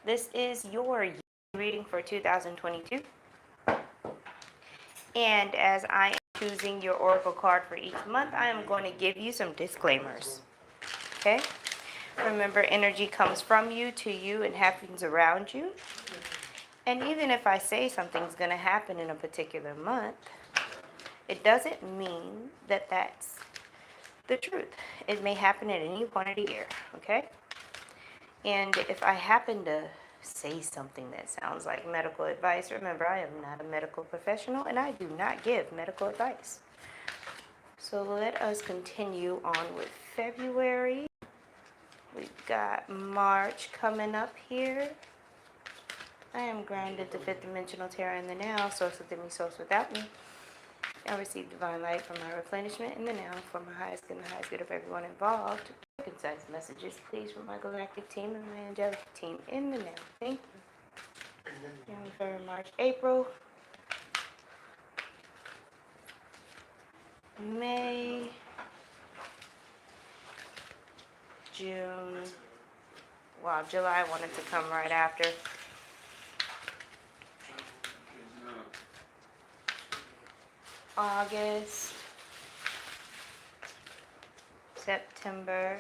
This is your reading for 2022. And as I am choosing your oracle card for each month, I am going to give you some disclaimers. Okay? Remember, energy comes from you to you and happens around you. And even if I say something's going to happen in a particular month, it doesn't mean that that's the truth. It may happen at any point of the year. Okay? And if I happen to say something that sounds like medical advice, remember, I am not a medical professional and I do not give medical advice. So let us continue on with February. We've got March coming up here. I am grounded to fifth dimensional terra in the now, source within me, source without me. I receive divine light from my replenishment in the now for my highest good and the highest good of everyone involved. Concise messages, please, from my galactic team and my angelic team in the now. Thank you. January, February, March, April, May, June. Wow, July wanted to come right after. August, September,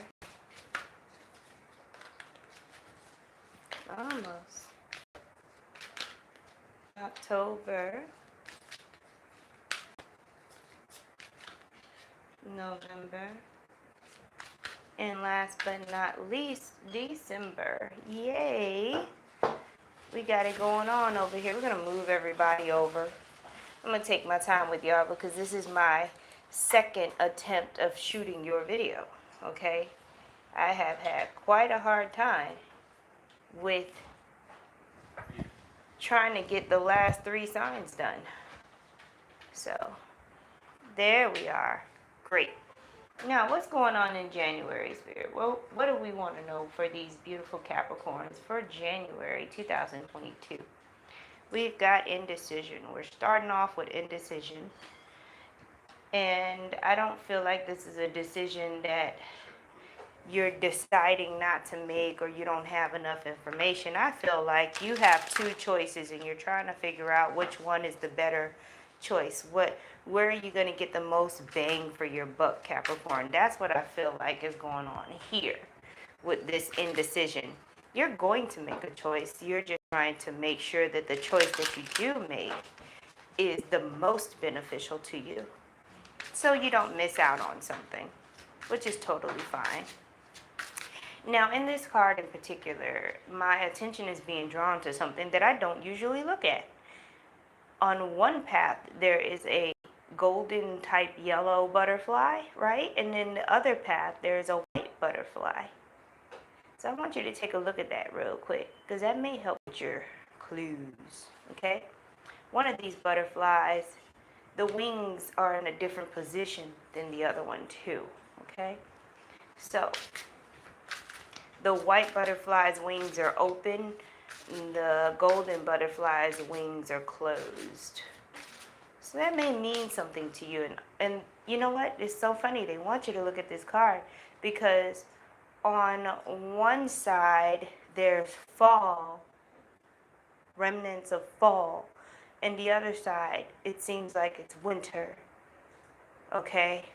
almost, October, November, and last but not least, December. Yay! We got it going on over here. We're going to move everybody over. I'm going to take my time with y'all because this is my second attempt of shooting your video, okay? I have had quite a hard time with trying to get the last 3 signs done. So, there we are. Great. Now, what's going on in January, Spirit? Well, what do we want to know for these beautiful Capricorns for January 2022? We've got indecision. We're starting off with indecision. And I don't feel like this is a decision that you're deciding not to make or you don't have enough information. I feel like you have 2 choices and you're trying to figure out which one is the better choice. Where are you going to get the most bang for your buck, Capricorn? That's what I feel like is going on here with this indecision. You're going to make a choice. You're just trying to make sure that the choice that you do make is the most beneficial to you, so you don't miss out on something, which is totally fine. Now, in this card in particular, my attention is being drawn to something that I don't usually look at. On one path, there is a golden type yellow butterfly, right? And then the other path, there is a white butterfly. So I want you to take a look at that real quick, because that may help with your clues, okay? One of these butterflies, the wings are in a different position than the other one too, okay? So the white butterfly's wings are open, and the golden butterfly's wings are closed. So that may mean something to you. And you know what? It's so funny. They want you to look at this card because on one side there's fall, remnants of fall, and the other side it seems like it's winter. Okay?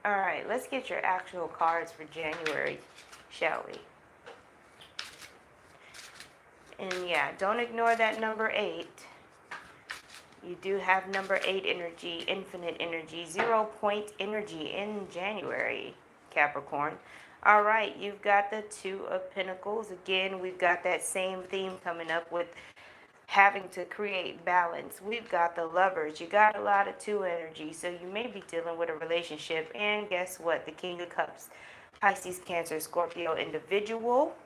All right, let's get your actual cards for January, shall we? And yeah, don't ignore that number 8. You do have number 8 energy, infinite energy, 0 point energy in January, Capricorn. All right, you've got the 2 of Pentacles. Again, we've got that same theme coming up with having to create balance. We've got the Lovers. You got a lot of 2 energy, so you may be dealing with a relationship. And guess what? The King of Cups, Pisces, Cancer, Scorpio individual.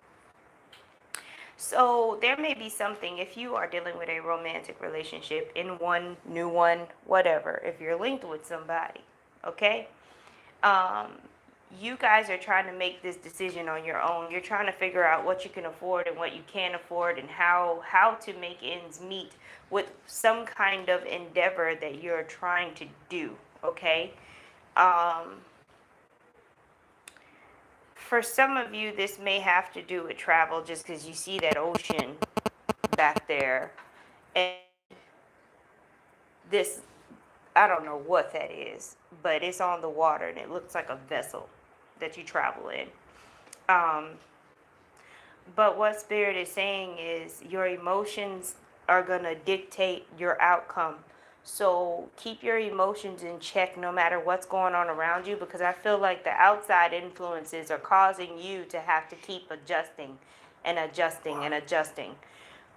So there may be something, if you are dealing with a romantic relationship, in one, new one, whatever, if you're linked with somebody, okay? You guys are trying to make this decision on your own. You're trying to figure out what you can afford and what you can't afford and how to make ends meet with some kind of endeavor that you're trying to do, okay? for some of you, this may have to do with travel just because you see that ocean back there. And this, I don't know what that is, but it's on the water and it looks like a vessel that you travel in. Um, but what Spirit is saying is your emotions are going to dictate your outcome. So keep your emotions in check no matter what's going on around you, because I feel like the outside influences are causing you to have to keep adjusting and adjusting and adjusting.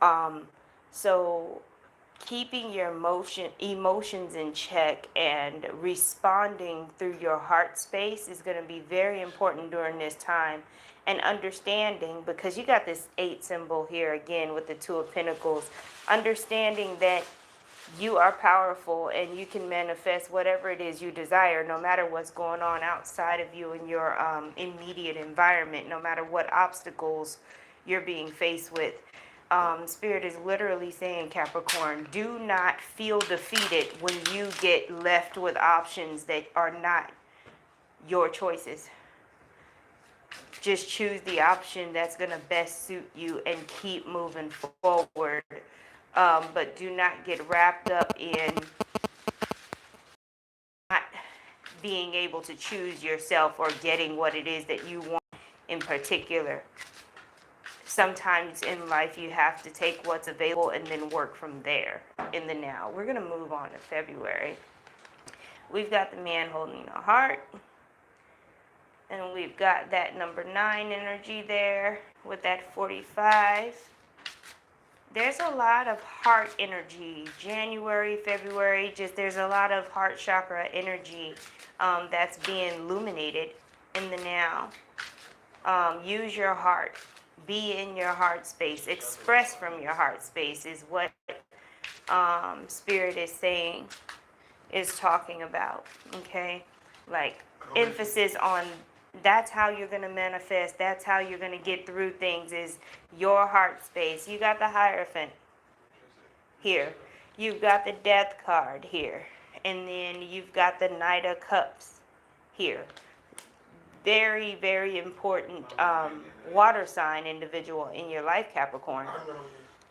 Um, so keeping your emotions in check and responding through your heart space is going to be very important during this time. And understanding, because you got this 8 symbol here again with the 2 of Pentacles, understanding that you are powerful and you can manifest whatever it is you desire, no matter what's going on outside of you in your immediate environment, no matter what obstacles you're being faced with. Spirit is literally saying, Capricorn, do not feel defeated when you get left with options that are not your choices. Just choose the option that's going to best suit you and keep moving forward. But do not get wrapped up in not being able to choose yourself or getting what it is that you want in particular. Sometimes in life you have to take what's available and then work from there in the now. We're going to move on to February. We've got the man holding a heart. And we've got that number 9 energy there with that 45. There's a lot of heart energy. January, February, just there's a lot of heart chakra energy that's being illuminated in the now. Use your heart. Be in your heart space. Express from your heart space is what Spirit is saying, is talking about. Okay? Like emphasis on that's how you're going to manifest. That's how you're going to get through things, is your heart space. You got the Hierophant here. You've got the Death card here. And then you've got the Knight of Cups here. Very, very important water sign individual in your life, Capricorn.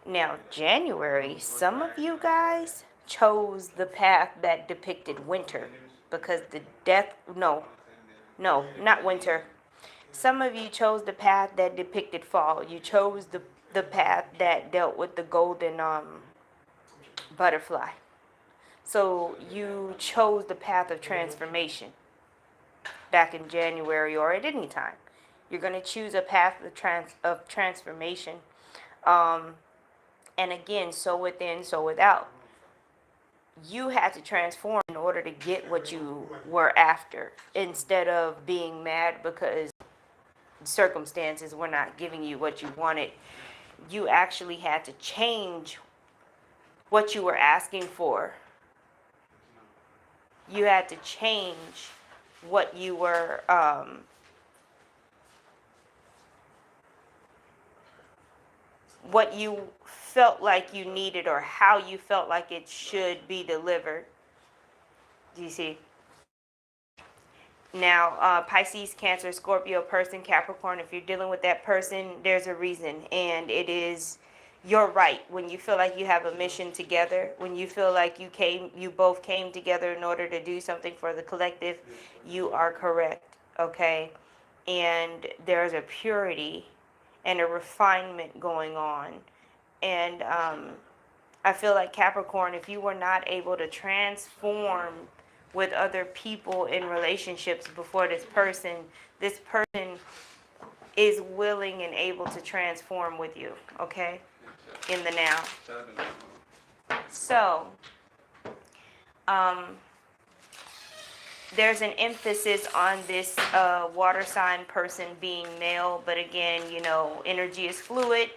Now, January, some of you guys chose the path that depicted winter because the death, no, not winter. Some of you chose the path that depicted fall. You chose the path that dealt with the golden butterfly. So you chose the path of transformation back in January or at any time. You're going to choose a path of transformation. And again, so within, so without. You had to transform in order to get what you were after, instead of being mad because circumstances were not giving you what you wanted. You actually had to change what you were asking for. You had to change what you were what you felt like you needed, or how you felt like it should be delivered. Do you see? Now, Pisces, Cancer, Scorpio person, Capricorn, if you're dealing with that person, there's a reason, and it is your right. When you feel like you have a mission together, when you feel like you both came together in order to do something for the collective, you are correct, okay? And there's a purity and a refinement going on. And I feel like, Capricorn, if you were not able to transform with other people in relationships before this person is willing and able to transform with you, okay, in the now. So there's an emphasis on this water sign person being male, but again, you know, energy is fluid.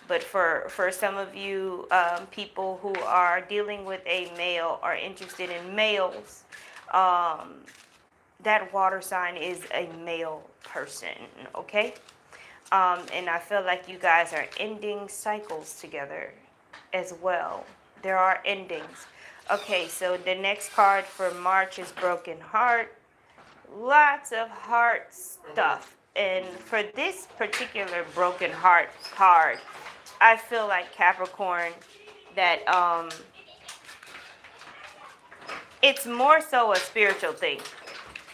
But for some of you people who are dealing with a male, are interested in males, that water sign is a male person, okay? And I feel like you guys are ending cycles together as well. There are endings. Okay, so the next card for March is Broken Heart. lots of heart stuff. And for this particular broken heart card, I feel like Capricorn that it's more so a spiritual thing.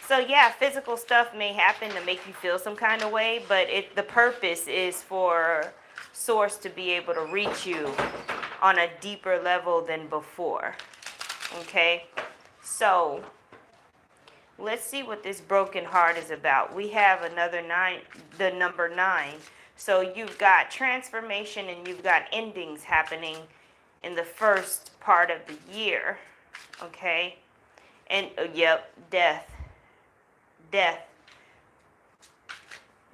So yeah, physical stuff may happen to make you feel some kind of way, but the purpose is for source to be able to reach you on a deeper level than before. Okay? So let's see what this broken heart is about. We have another 9, the number 9. So you've got transformation and you've got endings happening in the first part of the year. Okay? And yep, death.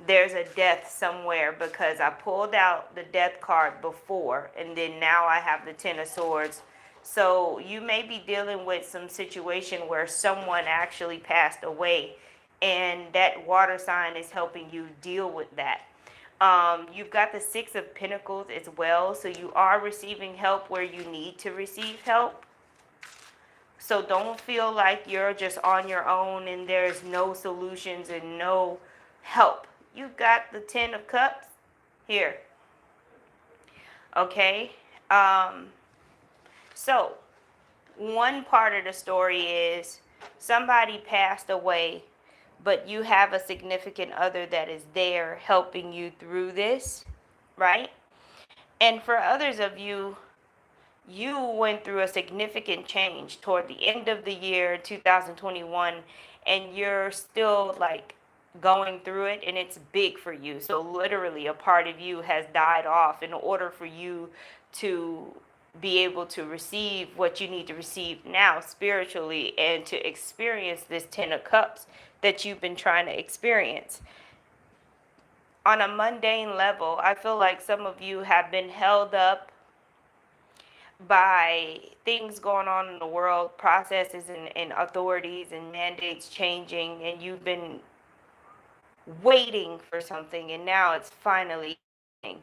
There's a death somewhere because I pulled out the death card before and then now I have the 10 of swords. So you may be dealing with some situation where someone actually passed away and that water sign is helping you deal with that. You've got the 6 of Pentacles as well, so you are receiving help where you need to receive help. So don't feel like you're just on your own and there's no solutions and no help. You've got the 10 of Cups here. Okay? So one part of the story is somebody passed away, but you have a significant other that is there helping you through this, right? And for others of you, you went through a significant change toward the end of the year 2021 and you're still like going through it and it's big for you. So literally a part of you has died off in order for you to be able to receive what you need to receive now spiritually and to experience this 10 of Cups that you've been trying to experience. On a mundane level, I feel like some of you have been held up by things going on in the world, processes and authorities and mandates changing, and you've been waiting for something, and now it's finally happening.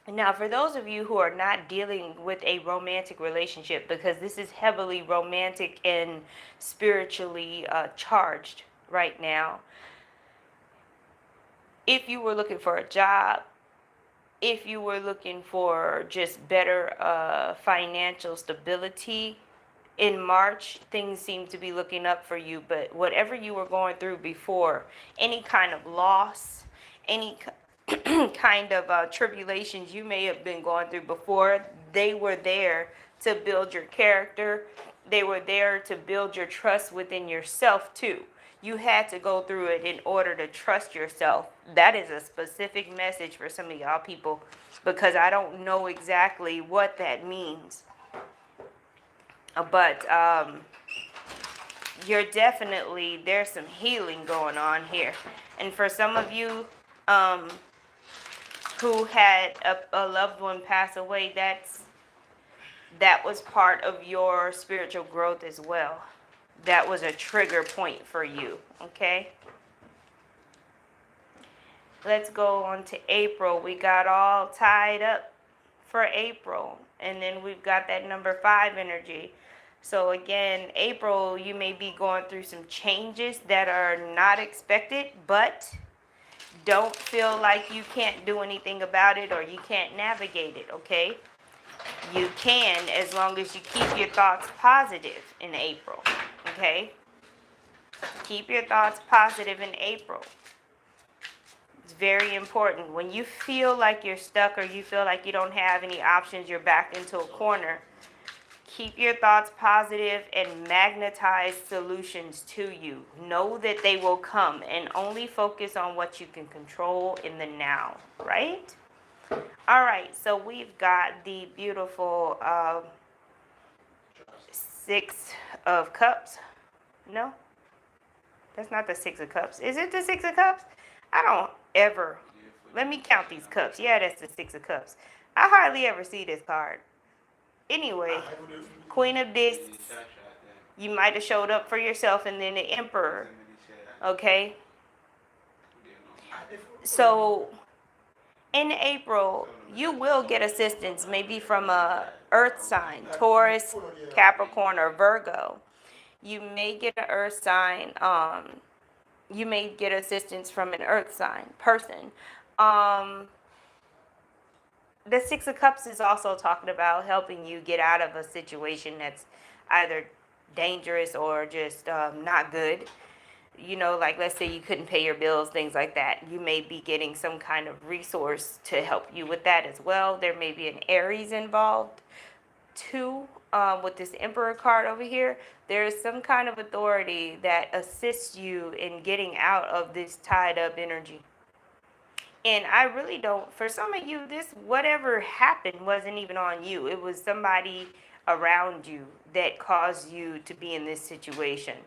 Now, for those of you who are not dealing with a romantic relationship, because this is heavily romantic and spiritually charged right now, if you were looking for a job, if you were looking for just better financial stability, in March, things seem to be looking up for you. But whatever you were going through before, any kind of loss, any kind of tribulations you may have been going through before, they were there to build your character. They were there to build your trust within yourself too. You had to go through it in order to trust yourself. That is a specific message for some of y'all people because I don't know exactly what that means. But you're definitely, there's some healing going on here. And for some of you who had a loved one pass away, that was part of your spiritual growth as well. That was a trigger point for you, okay? Let's go on to April. We got all tied up for April. And then we've got that number 5 energy. So again, April, you may be going through some changes that are not expected, but don't feel like you can't do anything about it or you can't navigate it, okay? You can, as long as you keep your thoughts positive in April, okay? Keep your thoughts positive in April. It's very important. When you feel like you're stuck or you feel like you don't have any options, you're backed into a corner, keep your thoughts positive and magnetize solutions to you. Know that they will come and only focus on what you can control in the now, right? All right, so we've got the beautiful 6 of Cups. No, that's not the 6 of Cups. Is it the 6 of Cups? I don't ever. Let me count these cups. Yeah, that's the 6 of Cups. I hardly ever see this card. Anyway, Queen of Discs. You might have showed up for yourself, and then the Emperor. Okay? So in April, you will get assistance maybe from a earth sign, Taurus, Capricorn, or Virgo. You may get an earth sign. You may get assistance from an earth sign person. Um, the Six of Cups is also talking about helping you get out of a situation that's either dangerous or just not good. You know, like let's say you couldn't pay your bills, things like that. You may be getting some kind of resource to help you with that as well. There may be an Aries involved too. With this Emperor card over here, there is some kind of authority that assists you in getting out of this tied up energy. And I really don't, for some of you, this whatever happened wasn't even on you. It was somebody around you that caused you to be in this situation.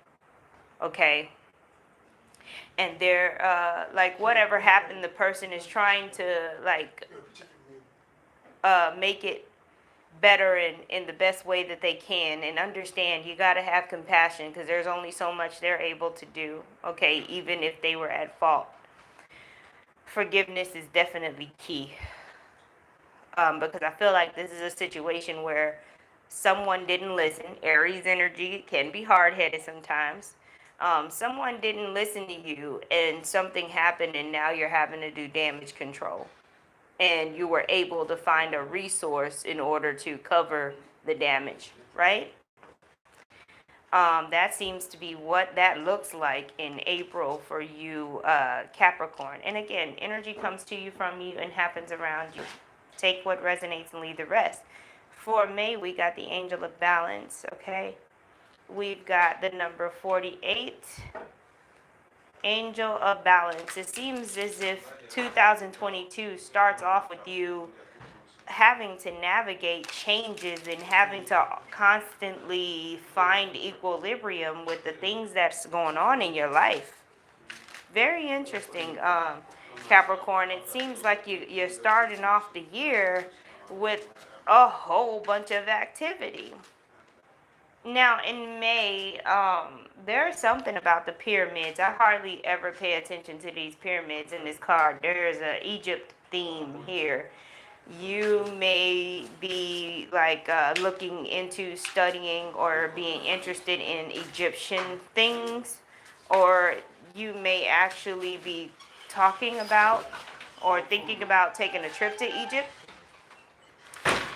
Okay? And they're, like, whatever happened, the person is trying to, like, make it better in the best way that they can. And understand, you got to have compassion because there's only so much they're able to do. Okay? Even if they were at fault. Forgiveness is definitely key, because I feel like this is a situation where someone didn't listen. Aries energy can be hard-headed sometimes. Someone didn't listen to you and something happened and now you're having to do damage control. And you were able to find a resource in order to cover the damage, right? That seems to be what that looks like in April for you, Capricorn. And again, energy comes to you from you and happens around you. Take what resonates and leave the rest. For May, we got the Angel of Balance, okay? We've got the number 48, Angel of Balance. It seems as if 2022 starts off with you having to navigate changes and having to constantly find equilibrium with the things that's going on in your life. Very interesting, Capricorn. It seems like you're starting off the year with a whole bunch of activity. Now, in May, there's something about the pyramids. I hardly ever pay attention to these pyramids in this card. There's a Egypt theme here. You may be like looking into studying or being interested in Egyptian things, or you may actually be talking about or thinking about taking a trip to Egypt.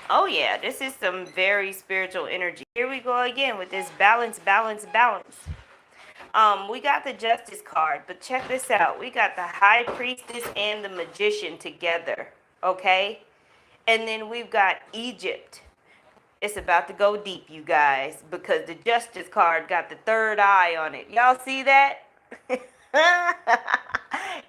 Oh yeah, this is some very spiritual energy. Here we go again with this balance, balance, balance. We got the Justice card, but check this out. We got the High Priestess and the Magician together, okay? And then we've got Egypt. It's about to go deep, you guys, because the Justice card got the third eye on it. Y'all see that?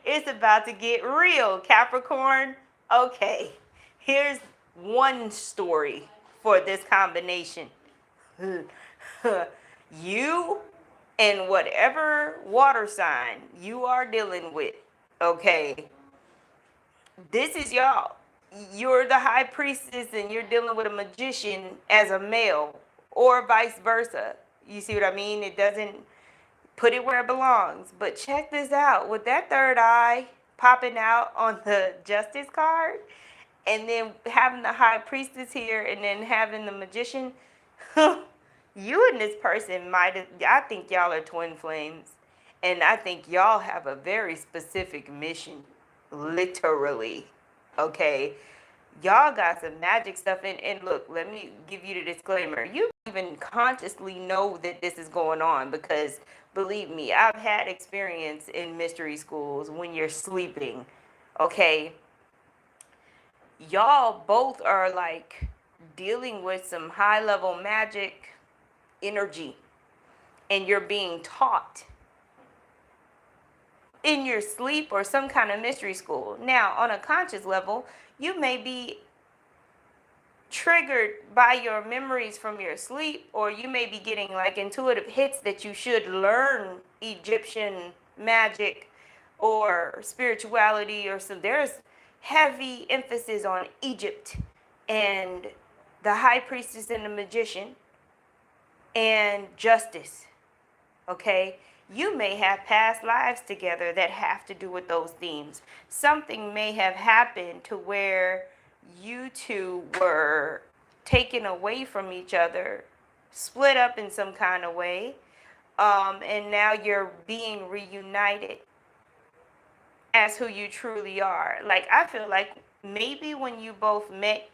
It's about to get real, Capricorn. Okay, here's one story for this combination. You and whatever water sign you are dealing with, okay, this is y'all. You're the High Priestess and you're dealing with a magician as a male, or vice versa. You see what I mean? It doesn't put it where it belongs. But check this out. With that third eye popping out on the Justice card, and then having the High Priestess here, and then having the Magician, you and this person might have, I think y'all are twin flames. And I think y'all have a very specific mission, literally. Okay, y'all got some magic stuff. And look, let me give you the disclaimer. You even consciously know that this is going on because, believe me, I've had experience in mystery schools when you're sleeping. Okay, y'all both are like dealing with some high level magic energy, and you're being taught in your sleep or some kind of mystery school. Now, on a conscious level, you may be triggered by your memories from your sleep, or you may be getting like intuitive hits that you should learn Egyptian magic or spirituality or some. There's heavy emphasis on Egypt and the High Priestess and the Magician and justice. Okay, you may have past lives together that have to do with those themes. Something may have happened to where you two were taken away from each other, split up in some kind of way, And now you're being reunited as who you truly are. Like, I feel like maybe when you both met,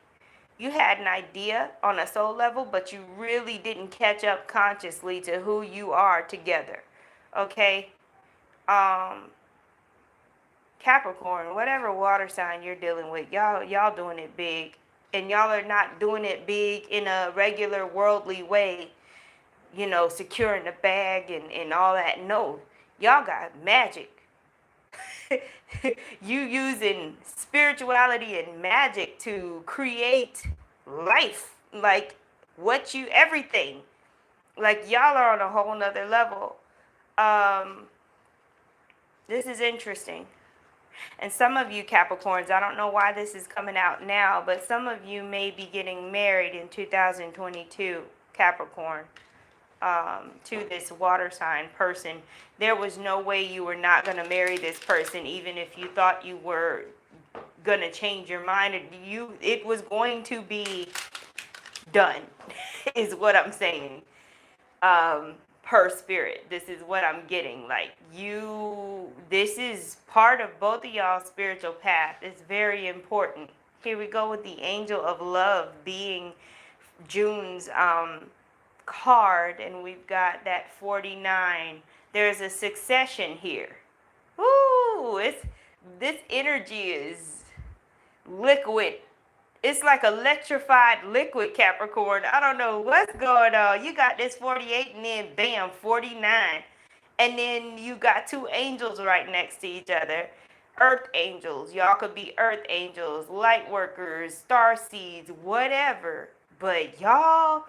you had an idea on a soul level, but you really didn't catch up consciously to who you are together. Okay? Um, Capricorn, whatever water sign you're dealing with, y'all doing it big. And y'all are not doing it big in a regular worldly way, securing the bag and all that. No, y'all got magic. You using spirituality and magic to create life, like everything. Like, y'all are on a whole nother level. This is interesting. And some of you Capricorns, I don't know why this is coming out now, but some of you may be getting married in 2022, Capricorn, to this water sign person. There was no way you were not going to marry this person, even if you thought you were going to change your mind. It was going to be done, is what I'm saying. Per spirit, this is what I'm getting. Like, this is part of both of y'all's spiritual path. It's very important. Here we go with the angel of love being June's card, and we've got that 49. There's a succession here. Ooh, this energy is liquid. It's like electrified liquid, Capricorn. I don't know what's going on. You got this 48 and then bam, 49. And then you got two angels right next to each other. Earth angels. Y'all could be earth angels, light workers, star seeds, whatever. But y'all,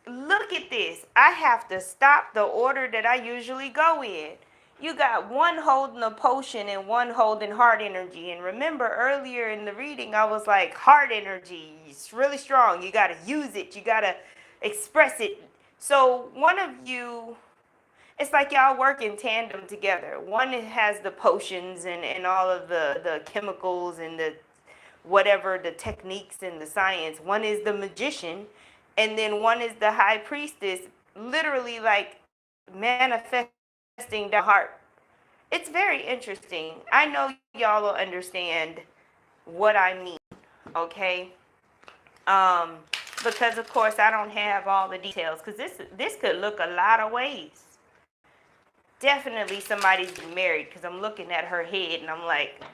look at this. I have to stop the order that I usually go in. You got one holding a potion and one holding heart energy. And remember, earlier in the reading, I was like, heart energy, it's really strong. You got to use it. You got to express it. So one of you, it's like y'all work in tandem together. One has the potions and all of the chemicals and the whatever, the techniques and the science. One is the magician, and then one is the high priestess, literally like manifesting the heart. It's very interesting. I know y'all will understand what I mean, okay? Because of course I don't have all the details, because this could look a lot of ways. Definitely somebody's getting married, because I'm looking at her head and I'm like,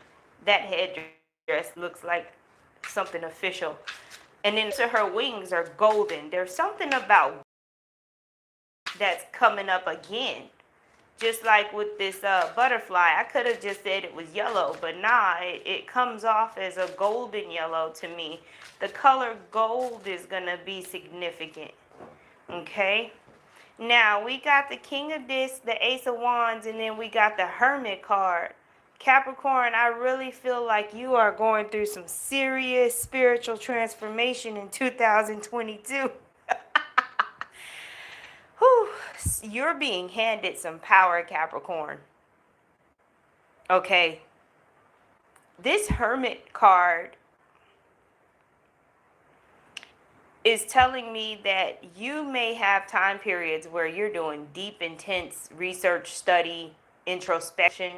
that headdress looks like something official. And then so her wings are golden. There's something about that's coming up again. Just like with this butterfly, I could have just said it was yellow, but nah, it comes off as a golden yellow to me. The color gold is going to be significant, okay? Now, we got the King of Discs, the Ace of Wands, and then we got the Hermit card. Capricorn, I really feel like you are going through some serious spiritual transformation in 2022. Whew, you're being handed some power, Capricorn. Okay. This Hermit card is telling me that you may have time periods where you're doing deep, intense research, study, introspection,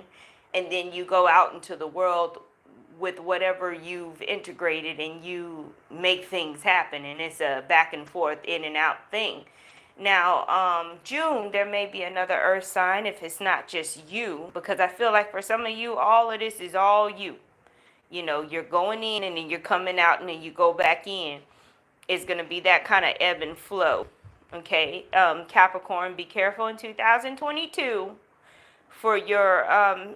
and then you go out into the world with whatever you've integrated and you make things happen, and it's a back and forth, in and out thing. Now, June, there may be another earth sign if it's not just you, because I feel like for some of you, all of this is all you. You know, you're going in and then you're coming out and then you go back in. It's going to be that kind of ebb and flow. Okay, Capricorn, be careful in 2022 for your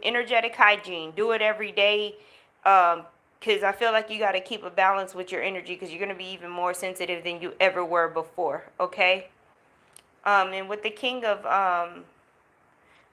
energetic hygiene. Do it every day, because I feel like you got to keep a balance with your energy, because you're going to be even more sensitive than you ever were before. Okay. And with the King of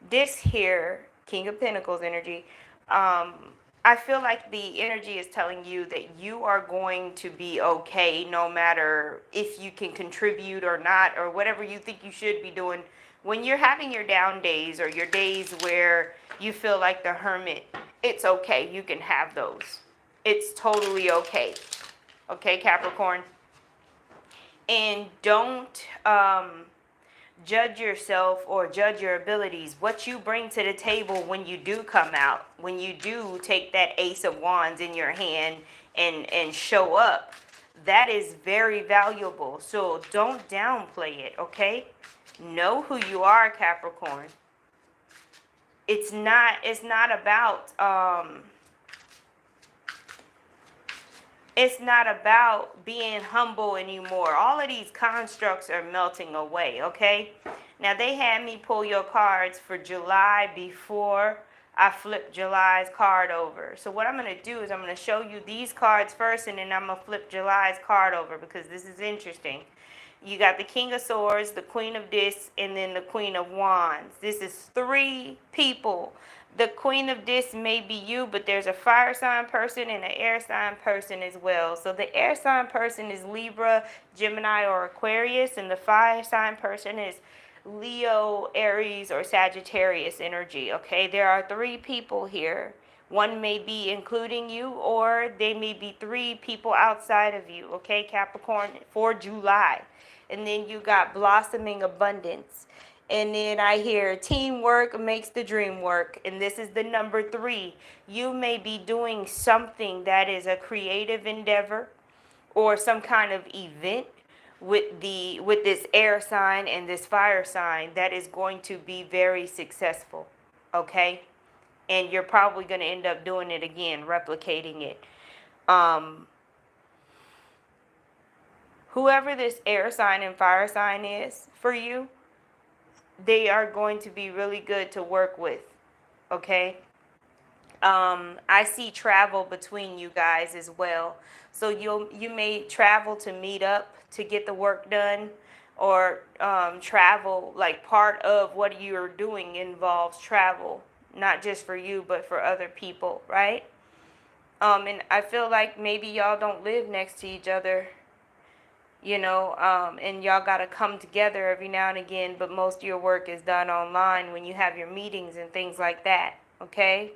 Discs here, King of Pentacles energy, I feel like the energy is telling you that you are going to be okay, no matter if you can contribute or not, or whatever you think you should be doing. When you're having your down days or your days where you feel like the hermit, it's okay. You can have those. It's totally okay. Okay, Capricorn? And don't judge yourself or judge your abilities, what you bring to the table when you do come out, when you do take that Ace of Wands in your hand and show up. That is very valuable. So don't downplay it, okay? Know who you are, Capricorn. It's not about being humble anymore. All of these constructs are melting away, okay? Now, they had me pull your cards for July before I flipped July's card over. So what I'm going to do is I'm going to show you these cards first, and then I'm going to flip July's card over because this is interesting. You got the King of Swords, the Queen of Discs, and then the Queen of Wands. This is 3 people. The Queen of Discs may be you, but there's a fire sign person and an air sign person as well. So the air sign person is Libra, Gemini, or Aquarius, and the fire sign person is Leo, Aries, or Sagittarius energy, okay? There are 3 people here. One may be including you, or they may be 3 people outside of you, okay, Capricorn, for July. And then you got blossoming abundance. And then I hear teamwork makes the dream work. And this is the number 3. You may be doing something that is a creative endeavor or some kind of event with this air sign and this fire sign that is going to be very successful, okay? And you're probably going to end up doing it again, replicating it. Whoever this air sign and fire sign is for you, they are going to be really good to work with, okay? I see travel between you guys as well. So you may travel to meet up to get the work done, or travel, like part of what you're doing involves travel, not just for you, but for other people, right? And I feel like maybe y'all don't live next to each other, you know, and y'all got to come together every now and again, but most of your work is done online when you have your meetings and things like that, okay?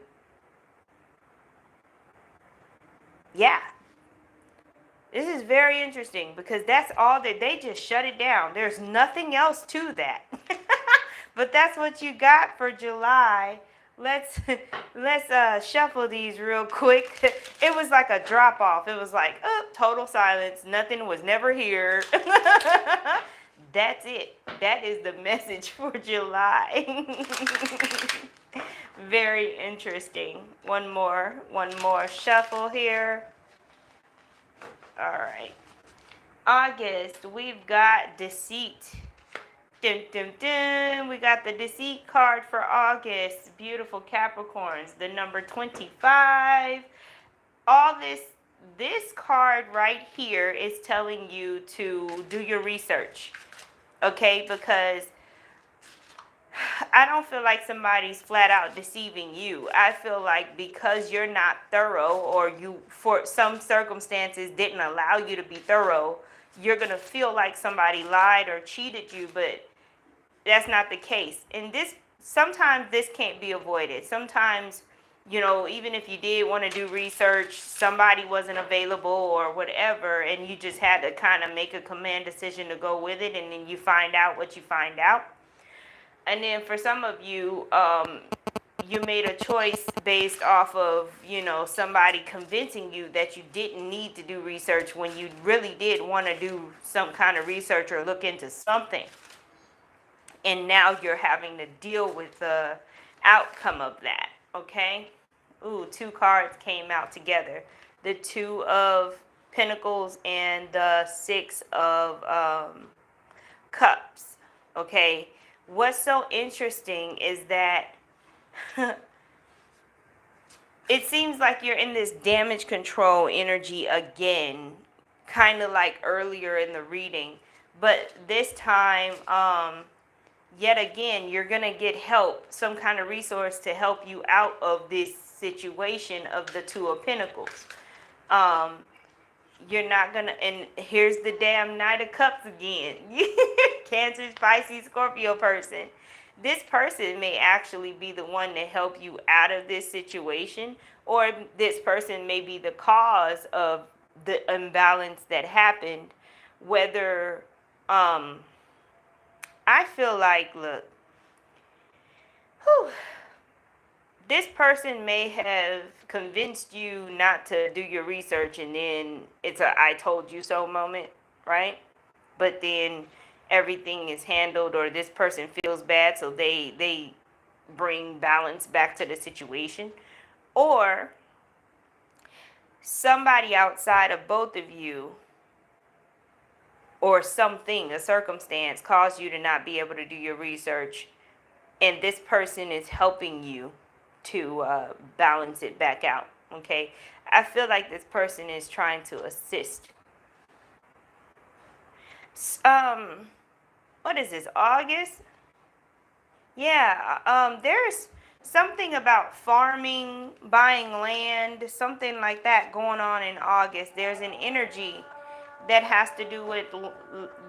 Yeah. This is very interesting because that's all that they just shut it down. There's nothing else to that. But that's what you got for July. Let's shuffle these real quick. It was like a drop off. It was like, total silence. Nothing was never here. That's it. That is the message for July. Very interesting. One more shuffle here. All right. August, we've got deceit. Dun, dun, dun. We got the deceit card for August. Beautiful Capricorns. The number 25. All this card right here is telling you to do your research. Okay? Because I don't feel like somebody's flat out deceiving you. I feel like because you're not thorough, or you, for some circumstances, didn't allow you to be thorough, you're going to feel like somebody lied or cheated you, but that's not the case. And sometimes this can't be avoided. Sometimes, you know, even if you did want to do research, somebody wasn't available or whatever, and you just had to kind of make a command decision to go with it, and then you find out what you find out. And then for some of you, you made a choice based off of, you know, somebody convincing you that you didn't need to do research when you really did want to do some kind of research or look into something. And now you're having to deal with the outcome of that, okay? Ooh, 2 cards came out together. The 2 of Pentacles and the 6 of Cups, okay? What's so interesting is that it seems like you're in this damage control energy again, kind of like earlier in the reading. But this time, yet again, you're going to get help, some kind of resource to help you out of this situation of the 2 of Pentacles. You're not going to, and here's the damn Knight of Cups again. Cancer, Pisces, Scorpio person. This person may actually be the one to help you out of this situation, or this person may be the cause of the imbalance that happened, whether I feel like, look, whew, this person may have convinced you not to do your research, and then it's a I told you so moment, right? But then everything is handled, or this person feels bad, so they bring balance back to the situation. Or somebody outside of both of you, or something, a circumstance, caused you to not be able to do your research, and this person is helping you to balance it back out. Okay, I feel like this person is trying to assist. What is this, August? Yeah, there's something about farming, buying land, something like that going on in August. There's an energy that has to do with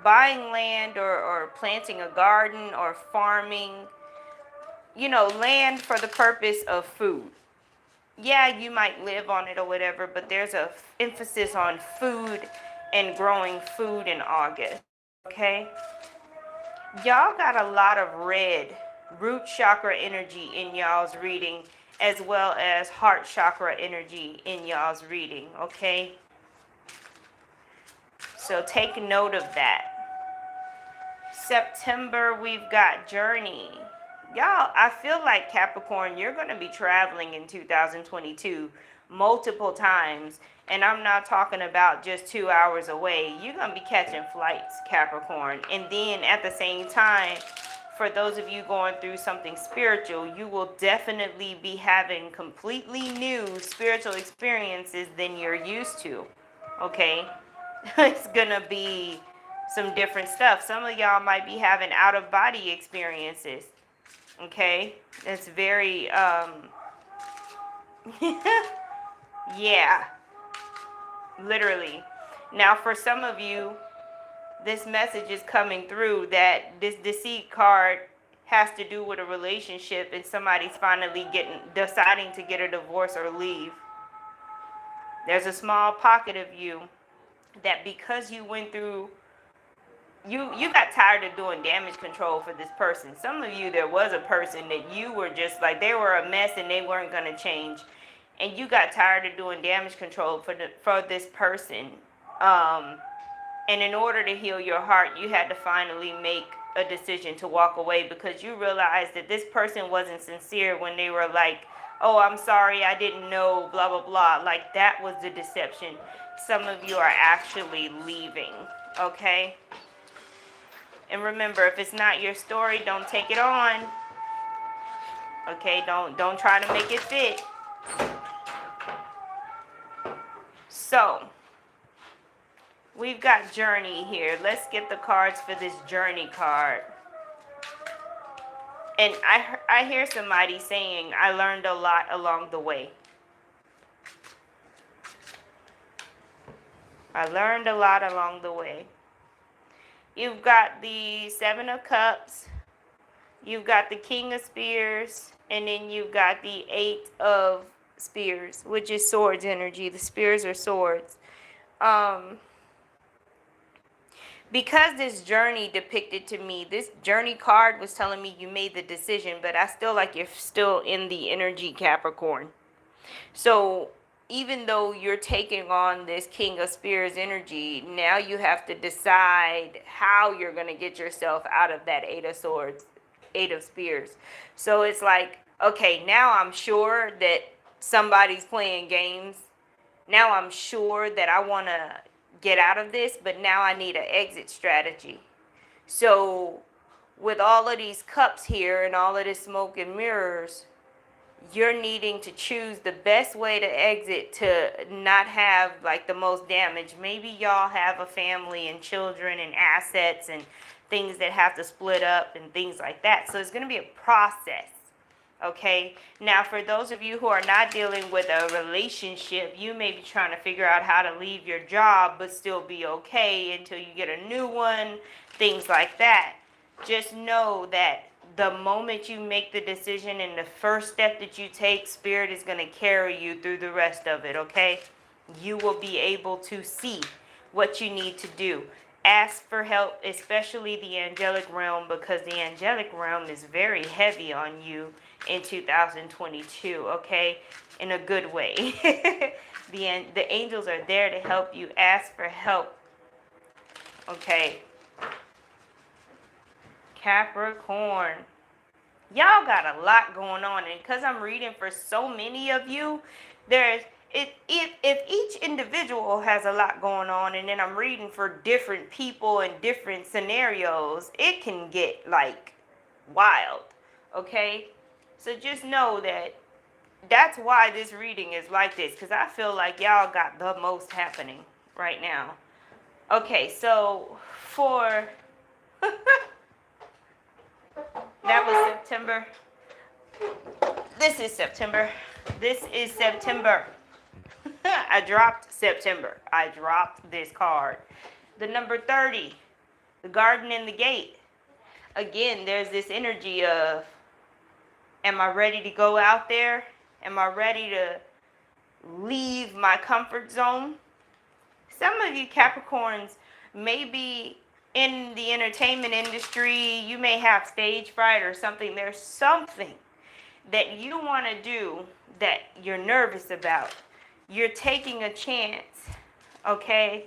buying land, or planting a garden, or farming, land for the purpose of food. Yeah, you might live on it or whatever, but there's a emphasis on food and growing food in August. Okay? Y'all got a lot of red root chakra energy in y'all's reading, as well as heart chakra energy in y'all's reading. Okay? So take note of that. September, we've got Journey. Y'all, I feel like, Capricorn, you're going to be traveling in 2022 multiple times. And I'm not talking about just 2 hours away. You're going to be catching flights, Capricorn. And then at the same time, for those of you going through something spiritual, you will definitely be having completely new spiritual experiences than you're used to. Okay? It's going to be some different stuff. Some of y'all might be having out-of-body experiences. Okay? It's very, yeah, literally. Now, for some of you, this message is coming through that this deceit card has to do with a relationship, and somebody's finally deciding to get a divorce or leave. There's a small pocket of you that, because you went through, you got tired of doing damage control for this person. Some of you, there was a person that you were just like, they were a mess and they weren't going to change. And you got tired of doing damage control for this person. And in order to heal your heart, you had to finally make a decision to walk away, because you realized that this person wasn't sincere when they were like, oh, I'm sorry, I didn't know, blah, blah, blah. Like, that was the deception. Some of you are actually leaving, okay? And remember, if it's not your story, don't take it on. Okay, don't try to make it fit. So, we've got Journey here. Let's get the cards for this Journey card. And I hear somebody saying, I learned a lot along the way. I learned a lot along the way. You've got the Seven of Cups. You've got the King of Spears. And then you've got the Eight of Spears, which is swords energy. The spears are swords. Because this journey depicted to me, this Journey card was telling me you made the decision, but I still like you're still in the energy, Capricorn. So even though you're taking on this King of Spears energy, now you have to decide how you're going to get yourself out of that Eight of Swords, Eight of Spears. So it's like, okay, now I'm sure that somebody's playing games. Now I'm sure that I want to get out of this, but now I need an exit strategy. So with all of these cups here and all of this smoke and mirrors, you're needing to choose the best way to exit to not have like the most damage. Maybe y'all have a family and children and assets and things that have to split up and things like that. So it's going to be a process. Okay. Now, for those of you who are not dealing with a relationship, you may be trying to figure out how to leave your job but still be okay until you get a new one, things like that. Just know that the moment you make the decision and the first step that you take, Spirit is going to carry you through the rest of it, okay? You will be able to see what you need to do ask for help, especially the angelic realm, because the angelic realm is very heavy on you in 2022, okay? In a good way. The angels are there to help you. Ask for help, okay? Capricorn. Y'all got a lot going on, and because I'm reading for so many of you, there's if each individual has a lot going on, and then I'm reading for different people and different scenarios, it can get like wild, okay? So just know that that's why this reading is like this, because I feel like y'all got the most happening right now. Okay, so for that was September. This is September. This is September. I dropped September. I dropped this card. The number 30, the garden and the gate. Again, there's this energy of, am I ready to go out there? Am I ready to leave my comfort zone? Some of you Capricorns may be in the entertainment industry. You may have stage fright or something. There's something that you want to do that you're nervous about. You're taking a chance, okay?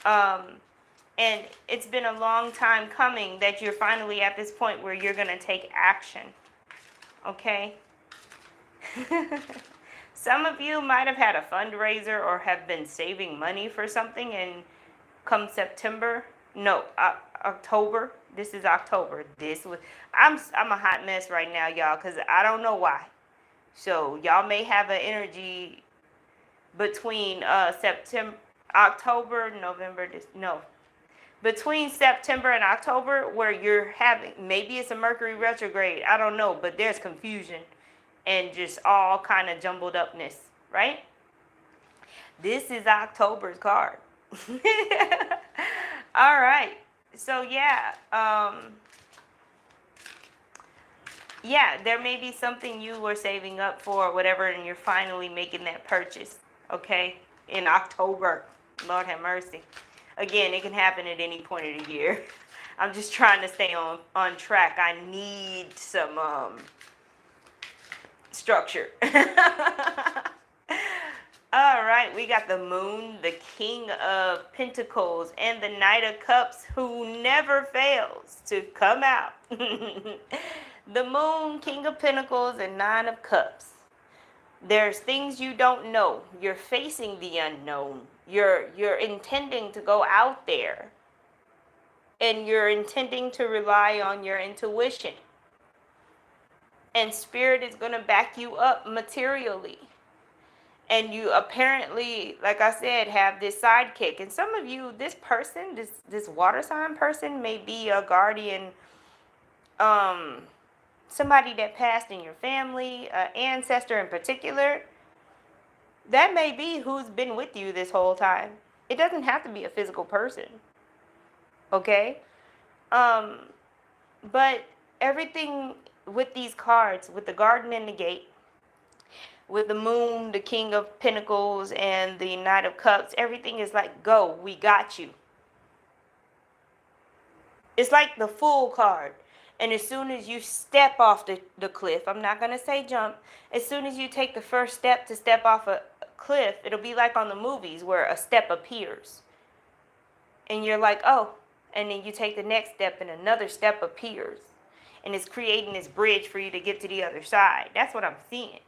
And it's been a long time coming that you're finally at this point where you're going to take action, okay? Some of you might have had a fundraiser or have been saving money for something, and come September, no, October, this is October, I'm a hot mess right now, y'all, because I don't know why. So y'all may have an energy between between September and October where you're having, maybe it's a Mercury retrograde, I don't know, but there's confusion and just all kind of jumbled upness, right? This is October's card. All right. So yeah, there may be something you were saving up for or whatever, and you're finally making that purchase, okay, in October. Lord have mercy. Again, it can happen at any point of the year. I'm just trying to stay on track. I need some structure. All right, we got the moon, the king of pentacles, and the knight of cups, who never fails to come out. The moon, king of pentacles, and nine of cups. There's things you don't know. You're facing the unknown. You're intending to go out there, and you're intending to rely on your intuition. And spirit is going to back you up materially. And you apparently, like I said, have this sidekick. And some of you, this person, this water sign person may be a guardian, somebody that passed in your family, an ancestor in particular. That may be who's been with you this whole time. It doesn't have to be a physical person. Okay? But everything with these cards, with the garden and the gate, with the moon, the king of pentacles, and the knight of cups, everything is like, go, we got you. It's like the Fool card. And as soon as you step off the cliff, I'm not going to say jump, as soon as you take the first step to step off a cliff, it'll be like on the movies where a step appears. And you're like, oh, and then you take the next step and another step appears. And it's creating this bridge for you to get to the other side. That's what I'm seeing.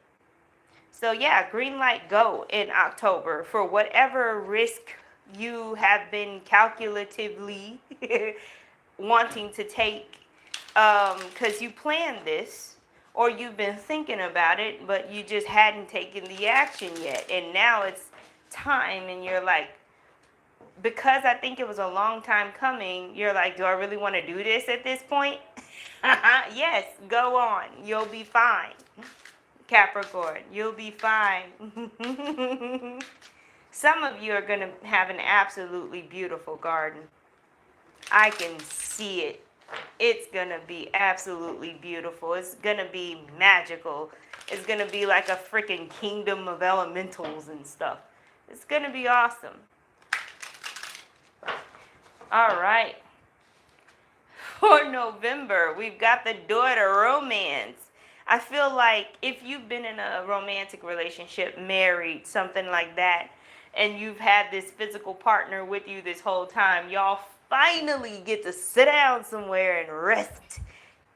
So yeah, green light go in October for whatever risk you have been calculatively wanting to take, because you planned this or you've been thinking about it, but you just hadn't taken the action yet. And now it's time, and you're like, because I think it was a long time coming, you're like, do I really want to do this at this point? Yes, go on. You'll be fine. Capricorn, you'll be fine. Some of you are going to have an absolutely beautiful garden. I can see it. It's going to be absolutely beautiful. It's going to be magical. It's going to be like a freaking kingdom of elementals and stuff. It's going to be awesome. All right. For November, we've got the daughter romance. I feel like if you've been in a romantic relationship, married, something like that, and you've had this physical partner with you this whole time, y'all finally get to sit down somewhere and rest,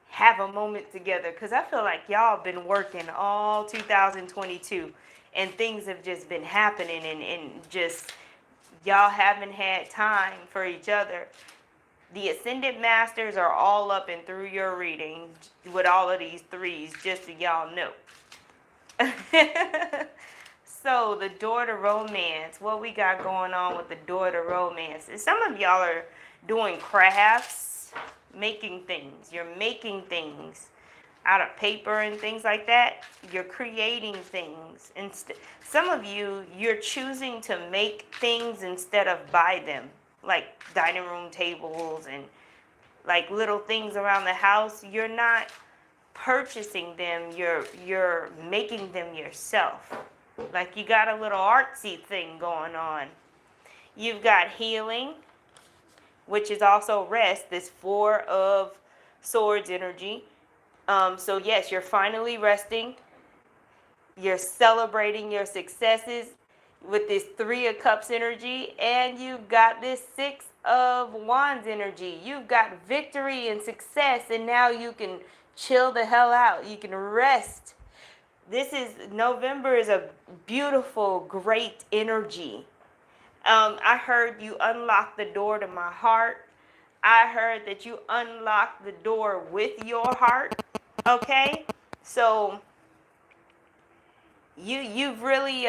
have a moment together. Because I feel like y'all been working all 2022 and things have just been happening, and just y'all haven't had time for each other. The Ascended Masters are all up and through your reading with all of these threes, just so y'all know. So, the daughter romance, what we got going on with the daughter romance is some of y'all are doing crafts, making things. You're making things out of paper and things like that. You're creating things. Some of you, you're choosing to make things instead of buy them, like dining room tables and like little things around the house. You're not purchasing them, you're making them yourself. Like you got a little artsy thing going on. You've got healing, which is also rest, this Four of Swords energy. So yes, you're finally resting. You're celebrating your successes with this Three of Cups energy, and you've got this Six of Wands energy. You've got victory and success, and now you can chill the hell out. You can rest. November is a beautiful, great energy. I heard you unlock the door to my heart. I heard that you unlock the door with your heart. Okay? So you've really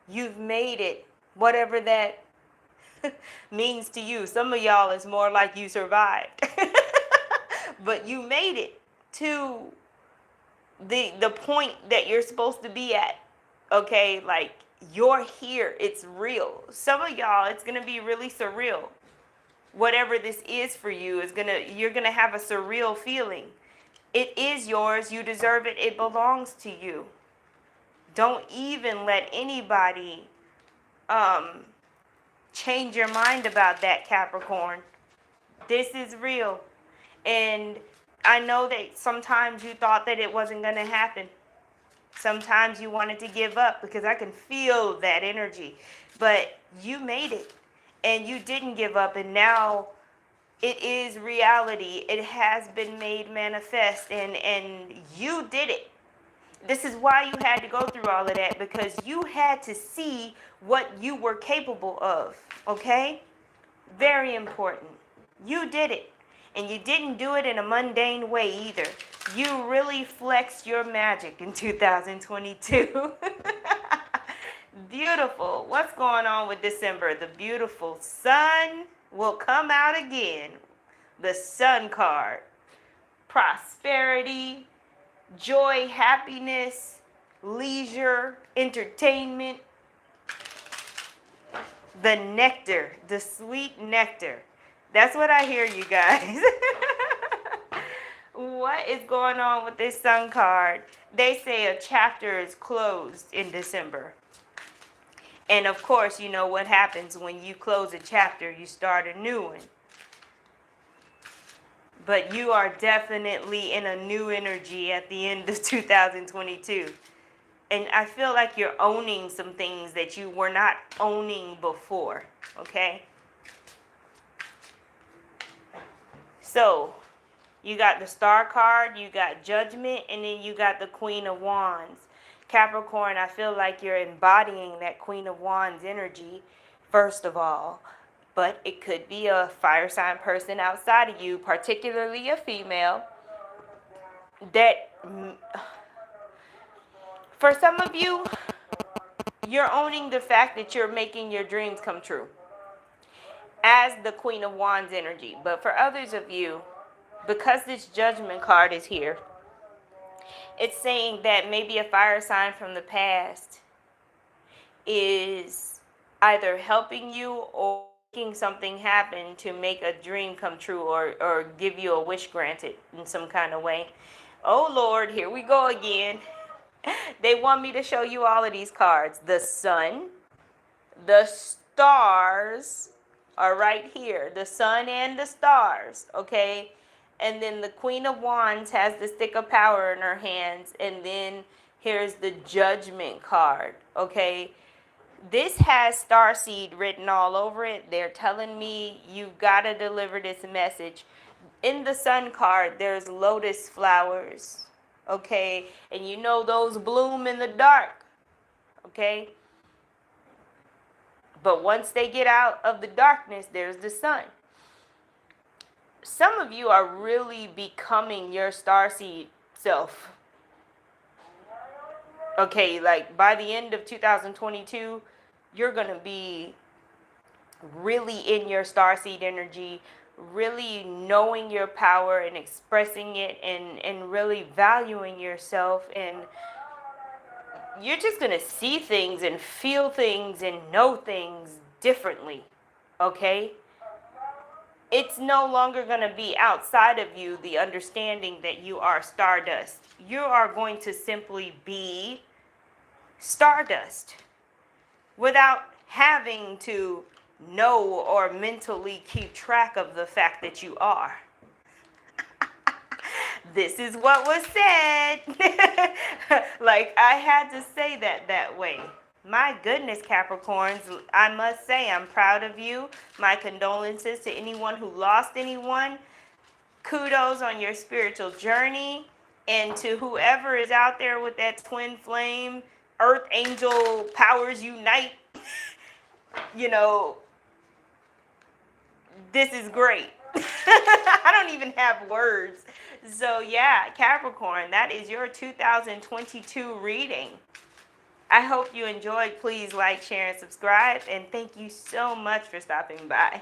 you've made it, whatever that means to you. Some of y'all is more like you survived. But you made it to the point that you're supposed to be at. Okay? Like you're here. It's real. Some of y'all, it's going to be really surreal. Whatever this is for you you're going to have a surreal feeling. It is yours. You deserve it. It belongs to you. Don't even let anybody change your mind about that, Capricorn. This is real. And I know that sometimes you thought that it wasn't going to happen. Sometimes you wanted to give up because I can feel that energy. But you made it. And you didn't give up. And now it is reality. It has been made manifest. And you did it. This is why you had to go through all of that, because you had to see what you were capable of, okay? Very important. You did it, and you didn't do it in a mundane way either. You really flexed your magic in 2022. Beautiful. What's going on with December? The beautiful sun will come out again. The Sun card. Prosperity, joy, happiness, leisure, entertainment, the nectar, the sweet nectar. That's what I hear, you guys. What is going on with this Sun card? They say a chapter is closed in December. And of course, you know what happens when you close a chapter, you start a new one. But you are definitely in a new energy at the end of 2022. And I feel like you're owning some things that you were not owning before, okay? So, you got the Star card, you got Judgment, and then you got the Queen of Wands. Capricorn, I feel like you're embodying that Queen of Wands energy, first of all. But it could be a fire sign person outside of you, particularly a female, that for some of you, you're owning the fact that you're making your dreams come true as the Queen of Wands energy. But for others of you, because this Judgment card is here, it's saying that maybe a fire sign from the past is either helping you or making something happen to make a dream come true, or give you a wish granted in some kind of way. Oh Lord, here we go again. They want me to show you all of these cards. The sun, the stars, are right here, the sun and the stars, okay? And then the Queen of Wands has the stick of power in her hands, and then here's the Judgment card, okay? This has starseed written all over it. They're telling me you've got to deliver this message. In the Sun card, there's lotus flowers, okay? And you know those bloom in the dark, okay? But once they get out of the darkness, there's the sun. Some of you are really becoming your starseed self. Okay, like by the end of 2022, you're going to be really in your starseed energy, really knowing your power and expressing it, and really valuing yourself. And you're just going to see things and feel things and know things differently, okay? It's no longer going to be outside of you, the understanding that you are stardust. You are going to simply be stardust without having to know or mentally keep track of the fact that you are. This is what was said. Like, I had to say that way. My goodness, Capricorns, I must say I'm proud of you. My condolences to anyone who lost anyone. Kudos on your spiritual journey. And to whoever is out there with that twin flame, earth angel powers unite, you know, this is great. I don't even have words. So yeah, Capricorn, that is your 2022 reading. I hope you enjoyed. Please like, share, and subscribe. And thank you so much for stopping by.